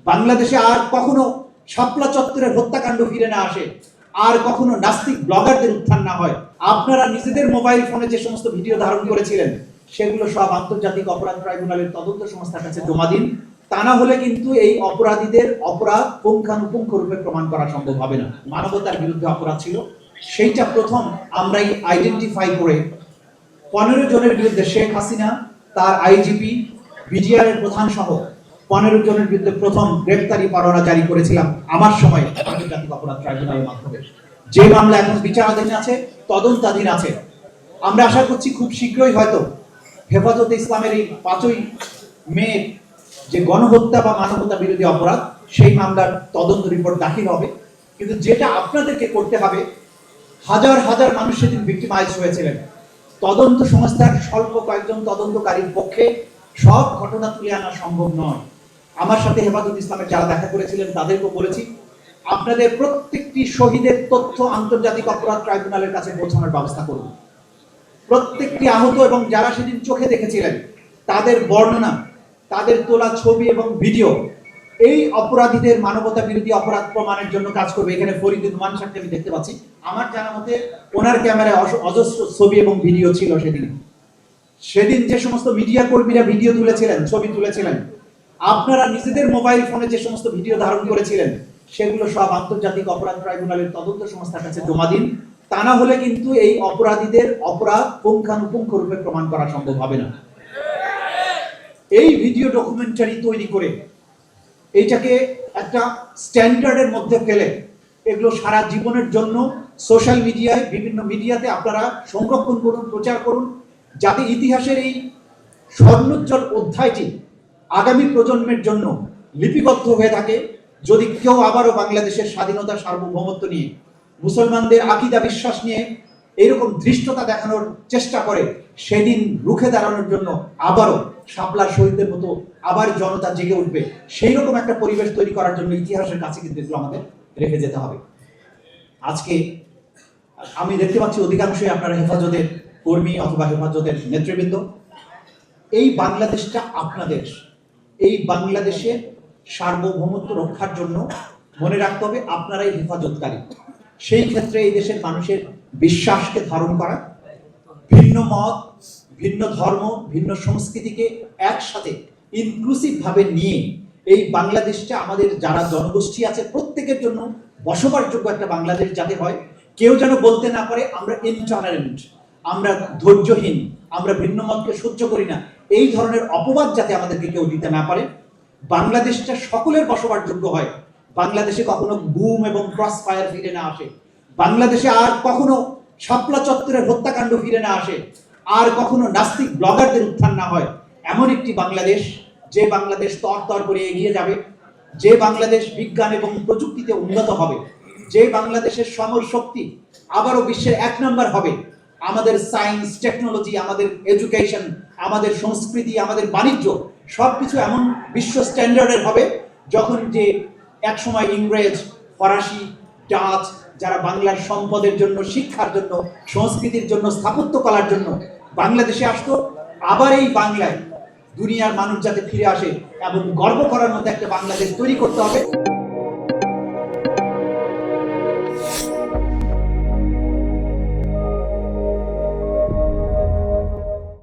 বাংলাদেশে আর কখনো শাপলা চত্বরের হত্যাকাণ্ড ফিরে না আসে, আর কখনো নাস্তিক ব্লগারদের উত্থান না হয়। আপনারা নিজেদের মোবাইল ফোনে যে সমস্ত ভিডিও ধারণ করেছিলেন সেগুলো সব আন্তর্জাতিক অপরাধ ট্রাইব্যুনালের তদন্ত সংস্থার কাছে জমা দিন। তা না হলে কিন্তু এই অপরাধীদের অপরাধ পুঙ্খানুপুঙ্খ রূপে প্রমাণ করা সম্ভব হবে না। মানবতার বিরুদ্ধে অপরাধ ছিল, সেইটা প্রথম আমরাই আইডেন্টিফাই করে 15 জনের বিরুদ্ধে শেখ হাসিনা, তার আইজিপি, বিজিআর এর প্রধান সহ 15 জনের বিরুদ্ধে প্রথম গ্রেফতারি পরোয়ানা জারি করেছিলাম আমার সময় আন্তর্জাতিক অপরাধ ট্রাইব্যুনালের মাধ্যমে। যে মামলা এখন বিচারাধীন আছে, তদন্তাধীন আছে। আমরা আশা করছি খুব শীঘ্রই হয়তো হেফাজতে ইসলামের এই 5ই মে যে গণহত্যা বা মানবতা বিরোধী অপরাধ, সেই মামলার তদন্ত রিপোর্ট দাখিল হবে। কিন্তু যেটা আপনাদেরকে করতে হবে, হাজার হাজার মানুষ সেদিন ভিক্টিমাইজ হয়েছিলেন। তদন্ত সংস্থার স্বল্প কয়েকজন তদন্তকারীর পক্ষে সব ঘটনা তুলে আনা সম্ভব নয়। আমার সাথে হেফাজত ইসলামের যারা দেখা করেছিলেন তাদেরকেও বলেছি, আপনাদের প্রত্যেকটি শহীদের তথ্য আন্তর্জাতিক অপরাধ ট্রাইব্যুনালের কাছে পৌঁছানোর ব্যবস্থা করুন। প্রত্যেকটি আহত এবং যারা সেদিন চোখে দেখেছিলেন তাদের বর্ণনা, তাদের তোলা ছবি এবং ভিডিও এই অপরাধীদের মানবতা বিরোধী অপরাধ প্রমাণের জন্য কাজ করবে। এখানে ফরিদ উদ্মান সাহেবকে আমি দেখতে পাচ্ছি, আমার জানা মতে ওনার ক্যামেরায় অজস্র ছবি এবং ভিডিও ছিল। সেদিন যে সমস্ত মিডিয়া কর্মীরা ভিডিও তুলেছিলেন, ছবি তুলেছিলেন, আপনারা নিজেদের মোবাইল ফোনে যে সমস্ত ভিডিও ধারণ করেছিলেন সেগুলো সব আন্তর্জাতিক অপরাধ ট্রাইব্যুনালের তদন্ত সংস্থার কাছে জমা দিন। তা না হলে কিন্তু এই অপরাধীদের অপরাধ পুঙ্খানুপুঙ্খ রূপে প্রমাণ করা সম্ভব হবে না। এই ভিডিও ডকুমেন্টারি তৈরি করে এইটাকে একটা স্ট্যান্ডার্ডের মধ্যে ফেলে এগুলো সারা জীবনের জন্য সোশ্যাল মিডিয়ায়, বিভিন্ন মিডিয়াতে আপনারা সংরক্ষণ করুন, প্রচার করুন, যাতে ইতিহাসের এই স্বর্ণোজ্জ্বল অধ্যায়টি আগামী প্রজন্মের জন্য লিপিবদ্ধ হয়ে থাকে। যদি কেউ আবারও বাংলাদেশের স্বাধীনতা, সার্বভৌমত্ব নিয়ে, মুসলমানদের আকীদা বিশ্বাস নিয়ে এরকম ধৃষ্টতা দেখানোর চেষ্টা করে, সেদিন রুখে দাঁড়ানোর জন্য আবারও শাপলার শহীদদের মতো আবার জনতা জেগে উঠবে, সেই রকম একটা পরিবেশ তৈরি করার জন্য ইতিহাসের কাছে কিন্তু এগুলো আমাদের রেখে যেতে হবে। আজকে আমি দেখতে পাচ্ছি অধিকাংশই আপনারা হেফাজতের কর্মী অথবা হেফাজতের নেতৃবৃন্দ। এই বাংলাদেশটা আপনাদের, এই বাংলাদেশের সার্বভৌমত্ব রক্ষার জন্য মনে রাখতে হবে আপনারাই হেফাজতকারী। সেই ক্ষেত্রে এই দেশের মানুষের বিশ্বাসকে ধারণ করা, ভিন্ন মত, ভিন্ন ধর্ম, ভিন্ন সংস্কৃতিকে একসাথে ইনক্লুসিভ ভাবে নিয়ে এই বাংলাদেশটা আমাদের যারা জনগোষ্ঠী আছে প্রত্যেকের জন্য বসবাসযোগ্য একটা বাংলাদেশ যাতে হয়। কেউ যেন বলতে না পারে আমরা ইনটলারেন্ট, আমরা ধৈর্যহীন, আমরা ভিন্ন মতকে সহ্য করি না, এই ধরনের অপবাদ যাতে আমাদেরকে কেউ দিতে না পারে। বাংলাদেশটা সকলের বসবাসযোগ্য হয়, বাংলাদেশে কখনো গুম এবং ক্রস ফায়ার ফিরে না আসে, বাংলাদেশে আর কখনো শাপলা চত্বরের হত্যাকাণ্ড ফিরে না আসে, আর কখনো নাস্তিক ব্লগারদের উত্থান না হয়। এমন একটি বাংলাদেশ, যে বাংলাদেশ তর করে এগিয়ে যাবে, যে বাংলাদেশ বিজ্ঞান এবং প্রযুক্তিতে উন্নত হবে, যে বাংলাদেশের সমর শক্তি আবারও বিশ্বের 1 নম্বর হবে। আমাদের সায়েন্স, টেকনোলজি, আমাদের এডুকেশন, আমাদের সংস্কৃতি, আমাদের বাণিজ্য সবকিছু এমন বিশ্ব স্ট্যান্ডার্ডের হবে যখন যে একসময় ইংরেজ, ফরাসি, ডাচ যারা বাংলার সম্পদের জন্য, শিক্ষার জন্য, সংস্কৃতির জন্য, স্থাপত্য কলার জন্য বাংলাদেশে আসতো, আবার এই বাংলায় দুনিয়ার মানুষ যাতে ফিরে আসে এবং গর্ব করার মতো একটা বাংলাদেশ তৈরি করতে হবে।